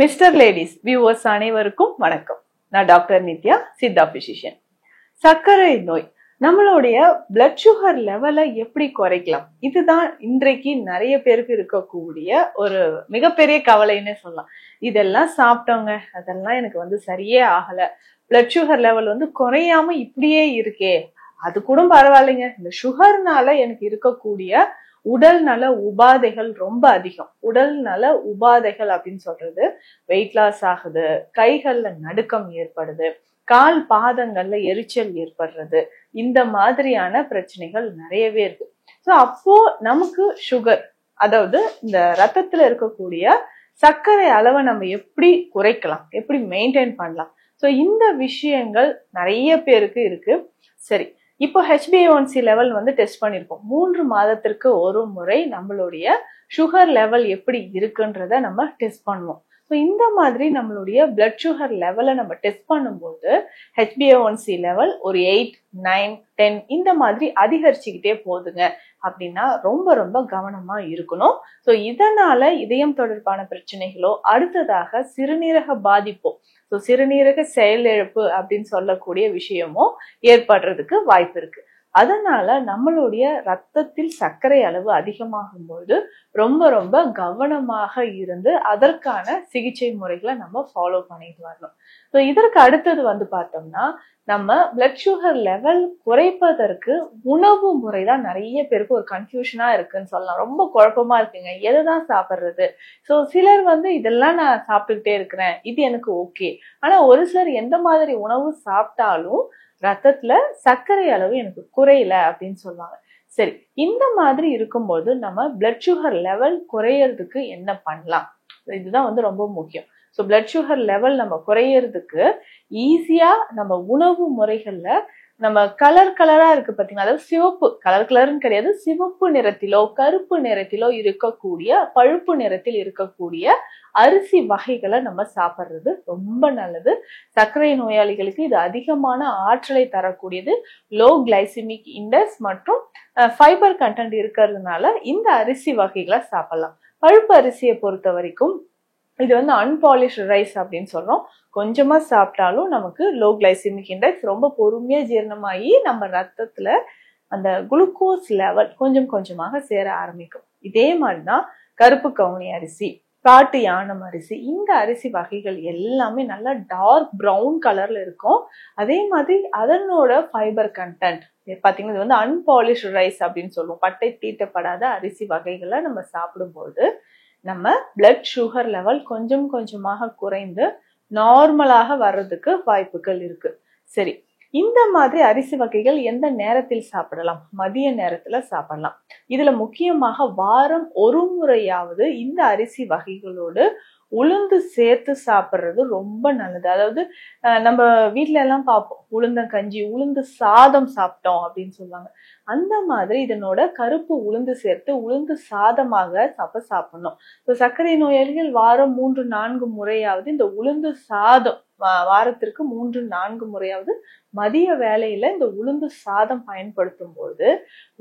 Mister ladies viewers அனைவருக்கும் வணக்கம். நான் டாக்டர் நித்யா, சித்தா பிசிஷியன். சர்க்கரை நோய் நம்மளுடைய பிளட் சுகர் லெவலை எப்படி குறைக்கலாம்? இதுதான் இன்றைக்கு நிறைய பேருக்கு இருக்கக்கூடிய ஒரு மிகப்பெரிய கவலைன்னு சொல்லலாம். இதெல்லாம் சாப்பிட்டவங்க, அதெல்லாம் எனக்கு சரியே ஆகல, பிளட் சுகர் லெவல் குறையாம இப்படியே இருக்கே, அது கூட பரவாயில்லைங்க, இந்த சுகர்னால எனக்கு இருக்கக்கூடிய உடல் நல உபாதைகள் ரொம்ப அதிகம். உடல் நல உபாதைகள் அப்படின்னு சொல்றது வெயிட் லாஸ் ஆகுது, கைகள்ல நடுக்கம் ஏற்படுது, கால் பாதங்கள்ல எரிச்சல் ஏற்படுறது, இந்த மாதிரியான பிரச்சனைகள் நிறையவே இருக்கு. ஸோ அப்போ நமக்கு சுகர், அதாவது இந்த ரத்தத்துல இருக்கக்கூடிய சர்க்கரை அளவை நம்ம எப்படி குறைக்கலாம், எப்படி மெயின்டைன் பண்ணலாம்? ஸோ இந்த விஷயங்கள் நிறைய பேருக்கு இருக்கு. சரி, இப்போ HbA1c லெவல் டெஸ்ட் பண்ணிருக்கோம். 3 மாதத்திற்கு ஒரு முறை நம்மளுடைய சுகர் லெவல் எப்படி இருக்குன்றத நம்ம டெஸ்ட் பண்ணுவோம். ஸோ இந்த மாதிரி நம்மளுடைய பிளட் சுகர் லெவலை நம்ம டெஸ்ட் பண்ணும்போது HbA1c லெவல் ஒரு 8, 9, 10 இந்த மாதிரி அதிகரிச்சுக்கிட்டே போகுதுங்க அப்படின்னா ரொம்ப ரொம்ப கவனமா இருக்கணும். ஸோ இதனால இதயம் தொடர்பான பிரச்சனைகளோ, அடுத்ததாக சிறுநீரக பாதிப்போ, ஸோ சிறுநீரக செயலிழப்பு அப்படின்னு சொல்லக்கூடிய விஷயமும் ஏற்படுறதுக்கு வாய்ப்பு இருக்கு. அதனால நம்மளுடைய ரத்தத்தில் சர்க்கரை அளவு அதிகமாகும் போது ரொம்ப ரொம்ப கவனமாக இருந்து அதற்கான சிகிச்சை முறைகளை நம்ம ஃபாலோ பண்ணிட்டு வரணும். ஸோ இதற்கு அடுத்தது பார்த்தோம்னா, நம்ம பிளட் சுகர் லெவல் குறைப்பதற்கு உணவு முறை தான் நிறைய பேருக்கு ஒரு கன்ஃபியூஷனா இருக்குன்னு சொல்லலாம். ரொம்ப குழப்பமா இருக்குங்க, எதுதான் சாப்பிடுறது? ஸோ சிலர் இதெல்லாம் நான் சாப்பிட்டுக்கிட்டே இருக்கிறேன், இது எனக்கு ஓகே. ஆனா ஒரு சிலர் எந்த மாதிரி உணவு சாப்பிட்டாலும் ரத்தத்துல சர்க்கரை அளவு எனக்கு குறையல அப்படின்னு சொல்லுவாங்க. சரி, இந்த மாதிரி இருக்கும்போது நம்ம பிளட் சுகர் லெவல் குறையறதுக்கு என்ன பண்ணலாம்? இதுதான் ரொம்ப முக்கியம். ஸோ பிளட் சுகர் லெவல் நம்ம குறையறதுக்கு ஈஸியா நம்ம உணவு முறைகள்ல நம்ம கலரா இருக்கு பாத்தீங்கன்னா, அதாவது சிவப்பு கலர்னு கிடையாது, சிவப்பு நிறத்திலோ கருப்பு நிறத்திலோ இருக்கக்கூடிய, பழுப்பு நிறத்தில் இருக்கக்கூடிய அரிசி வகைகளை நம்ம சாப்பிடுறது ரொம்ப நல்லது. சர்க்கரை நோயாளிகளுக்கு இது அதிகமான ஆற்றலை தரக்கூடியது, லோ கிளைசிமிக் இண்டெக்ஸ் மற்றும் ஃபைபர் கண்டென்ட் இருக்கிறதுனால இந்த அரிசி வகைகளை சாப்பிடலாம். பழுப்பு அரிசியை பொறுத்த வரைக்கும் இது அன்பாலிஷ்டு ரைஸ் அப்படின்னு சொல்றோம். கொஞ்சமா சாப்பிட்டாலும் நமக்கு லோ கிளைசிமிக் இண்டெக்ஸ், ரொம்ப பொறுமையா ஜீரணமாகி நம்ம ரத்தத்துல அந்த குளுக்கோஸ் லெவல் கொஞ்சம் கொஞ்சமாக சேர ஆரம்பிக்கும். இதே மாதிரிதான் கருப்பு கவுனி அரிசி, காட்டு யானம் அரிசி, இந்த அரிசி வகைகள் எல்லாமே நல்லா டார்க் ப்ரௌன் கலர்ல இருக்கும். அதே மாதிரி அதனோட ஃபைபர் கண்டென்ட் பாத்தீங்கன்னா, இது அன்பாலிஷ்டு ரைஸ் அப்படின்னு சொல்லுவோம். பட்டை தீட்டப்படாத அரிசி வகைகளை நம்ம சாப்பிடும்போது நம்ம பிளட் சுகர் லெவல் கொஞ்சம் கொஞ்சமாக குறைந்து நார்மலாக வர்றதுக்கு வாய்ப்புகள் இருக்கு. சரி, இந்த மாதிரி அரிசி வகைகள் எந்த நேரத்தில் சாப்பிடலாம்? மதிய நேரத்துல சாப்பிடலாம். இதுல முக்கியமாக வாரம் ஒரு முறையாவது இந்த அரிசி வகைகளோடு உளுந்து சேர்த்து சாப்பிடுறது ரொம்ப நல்லது. அதாவது நம்ம வீட்டுல எல்லாம் பார்ப்போம், உளுந்தங்கஞ்சி, உளுந்து சாதம் சாப்பிட்டோம் அப்படின்னு சொல்லுவாங்க. அந்த மாதிரி இதனோட கருப்பு உளுந்து சேர்த்து உளுந்து சாதமாக சாப்பிடணும். சர்க்கரை நோயாளிகள் வாரம் 3-4 முறையாவது இந்த உளுந்து சாதம், வாரத்திற்கு 3-4 முறையாவது மதிய வேளையில இந்த உளுந்து சாதம் பயன்படுத்தும் போது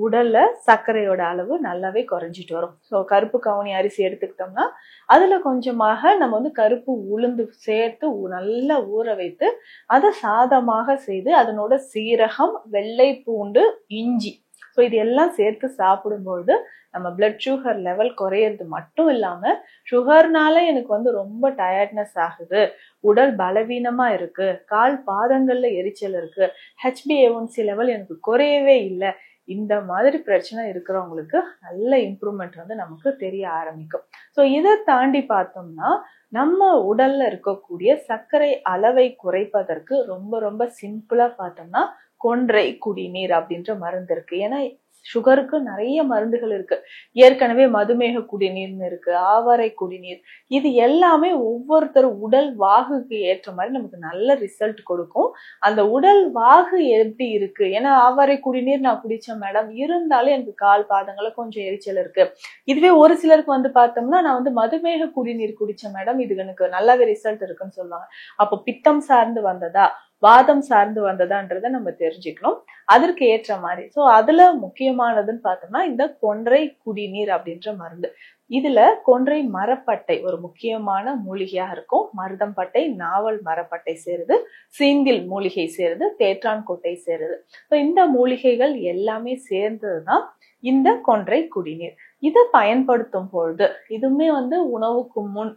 உடல்ல சர்க்கரையோட அளவு நல்லாவே குறைஞ்சிட்டு வரும். ஸோ கருப்பு கவுனி அரிசி எடுத்துக்கிட்டோம்னா அதுல கொஞ்சமாக நம்ம கருப்பு உளுந்து சேர்த்து நல்லா ஊற வைத்து அதை சாதமாக செய்து அதனோட சீரகம், வெள்ளை பூண்டு, இஞ்சி, ஸோ இது எல்லாம் சேர்த்து சாப்பிடும்போது நம்ம பிளட் சுகர் லெவல் குறையிறது மட்டும் இல்லாம, சுகர்னால எனக்கு ரொம்ப டயர்ட்னஸ் ஆகுது, உடல் பலவீனமா இருக்கு, கால் பாதங்கள்ல எரிச்சல் இருக்கு, HbA1c லெவல் எனக்கு குறையவே இல்லை, இந்த மாதிரி பிரச்சனை இருக்கிறவங்களுக்கு நல்ல இம்ப்ரூவ்மெண்ட் நமக்கு தெரிய ஆரம்பிக்கும். ஸோ இதை தாண்டி பார்த்தோம்னா, நம்ம உடல்ல இருக்கக்கூடிய சர்க்கரை அளவை குறைப்பதற்கு ரொம்ப ரொம்ப சிம்பிளா பார்த்தோம்னா கொன்றை குடிநீர் அப்படின்ற மருந்து இருக்கு. ஏன்னா சுகருக்கு நிறைய மருந்துகள் இருக்கு. ஏற்கனவே மதுமேக குடிநீர்னு இருக்கு, ஆவாரை குடிநீர், இது எல்லாமே ஒவ்வொருத்தர் உடல் வாகுக்கு ஏற்ற மாதிரி நமக்கு நல்ல ரிசல்ட் கொடுக்கும். அந்த உடல் வாகு எப்படி இருக்கு, ஏன்னா ஆவாரை குடிநீர் நான் குடிச்சேன் மேடம், இருந்தாலும் எனக்கு கால் பாதங்கள கொஞ்சம் எரிச்சல் இருக்கு. இதுவே ஒரு சிலருக்கு பார்த்தோம்னா, நான் மதுமேக குடிநீர் குடிச்சேன் மேடம், இது எனக்கு நல்லாவே ரிசல்ட் இருக்குன்னு சொல்லுவாங்க. அப்போ பித்தம் சார்ந்து வந்ததா, வாதம் சார்ந்து வந்ததான்றதை நம்ம தெரிஞ்சுக்கணும், அதற்கு ஏற்ற மாதிரி. ஸோ அதுல முக்கியமானதுன்னு பார்த்தோம்னா இந்த கொன்றை குடிநீர் அப்படின்ற மருந்து. இதுல கொன்றை மரப்பட்டை ஒரு முக்கியமான மூலிகையா இருக்கும். மருதம்பட்டை, நாவல் மரப்பட்டை சேருது, சீந்தில் மூலிகை சேருது, தேற்றான் கொட்டை சேருது. இந்த மூலிகைகள் எல்லாமே சேர்ந்ததுதான் இந்த கொன்றை குடிநீர். இதை பயன்படுத்தும் பொழுது இதுவுமே உணவுக்கு முன்,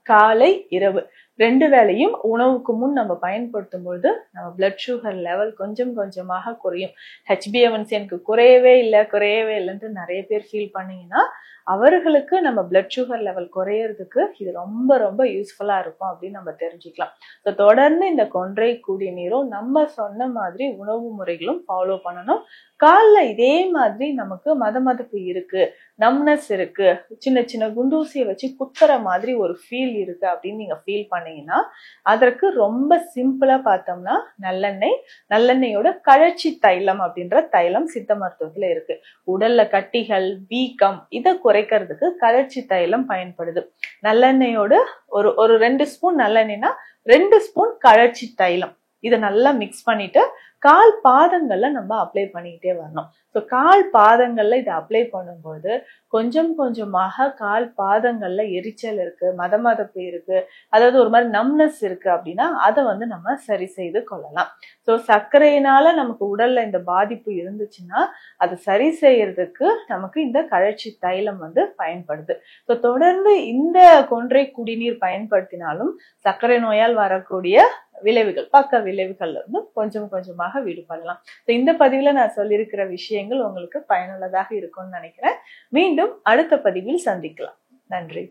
காலை இரவு 2 வேளையும் உணவுக்கு முன் நம்ம பயன்படுத்தும் பொழுது நம்ம பிளட் சுகர் லெவல் கொஞ்சம் கொஞ்சமாக குறையும். HbA1c எனக்கு குறையவே இல்லைன்ட்டு நிறைய பேர் ஃபீல் பண்ணீங்கன்னா அவர்களுக்கு நம்ம பிளட் சுகர் லெவல் குறையறதுக்கு இது ரொம்ப ரொம்ப யூஸ்ஃபுல்லா இருக்கும் அப்படின்னு நம்ம தெரிஞ்சுக்கலாம். ஸோ தொடர்ந்து இந்த கொன்றை குடிநீரும் நம்ம சொன்ன மாதிரி உணவு முறைகளும் ஃபாலோ பண்ணணும். கால்ல இதே மாதிரி நமக்கு மதமதப்பு இருக்கு, நம்னஸ் இருக்கு, சின்ன சின்ன குண்டூசியை வச்சு குத்துற மாதிரி ஒரு ஃபீல் இருக்கு அப்படின்னு நீங்க ஃபீல் பண்ணீங்கன்னா அதற்கு ரொம்ப சிம்பிளா பார்த்தோம்னா நல்லெண்ணெயோட கழற்சி தைலம் அப்படின்ற தைலம் சித்த மருத்துவத்துல இருக்கு. உடல்ல கட்டிகள், வீக்கம் இதை குறைக்கிறதுக்கு கழற்சி தைலம் பயன்படுது. நல்லெண்ணெயோட ஒரு 2 ஸ்பூன் நல்லெண்ணெய்னா 2 ஸ்பூன் கழற்சி தைலம் இதை நல்லா மிக்ஸ் பண்ணிட்டு கால் பாதங்கள்ல நம்ம அப்ளை பண்ணிக்கிட்டே வரணும். ஸோ கால் பாதங்கள்ல இதை அப்ளை பண்ணும்போது கொஞ்சம் கொஞ்சமாக கால் பாதங்கள்ல எரிச்சல் இருக்கு, மதமதப்பு இருக்கு, அதாவது ஒரு மாதிரி நம்னஸ் இருக்கு அப்படின்னா அதை நம்ம சரி செய்து கொள்ளலாம். ஸோ சர்க்கரையினால நமக்கு உடல்ல இந்த பாதிப்பு இருந்துச்சுன்னா அதை சரி செய்யறதுக்கு நமக்கு இந்த கழற்சி தைலம் பயன்படுது. ஸோ தொடர்ந்து இந்த கொன்றை குடிநீர் பயன்படுத்தினாலும் சர்க்கரை நோயால் வரக்கூடிய விளைவுகள், பக்க விளைவுகள் கொஞ்சம் கொஞ்சமாக விடுபடலாம். இந்த பதிவுல நான் சொல்லியிருக்கிற விஷயங்கள் உங்களுக்கு பயனுள்ளதாக இருக்கும்னு நினைக்கிறேன். மீண்டும் அடுத்த பதிவில் சந்திக்கலாம். நன்றி.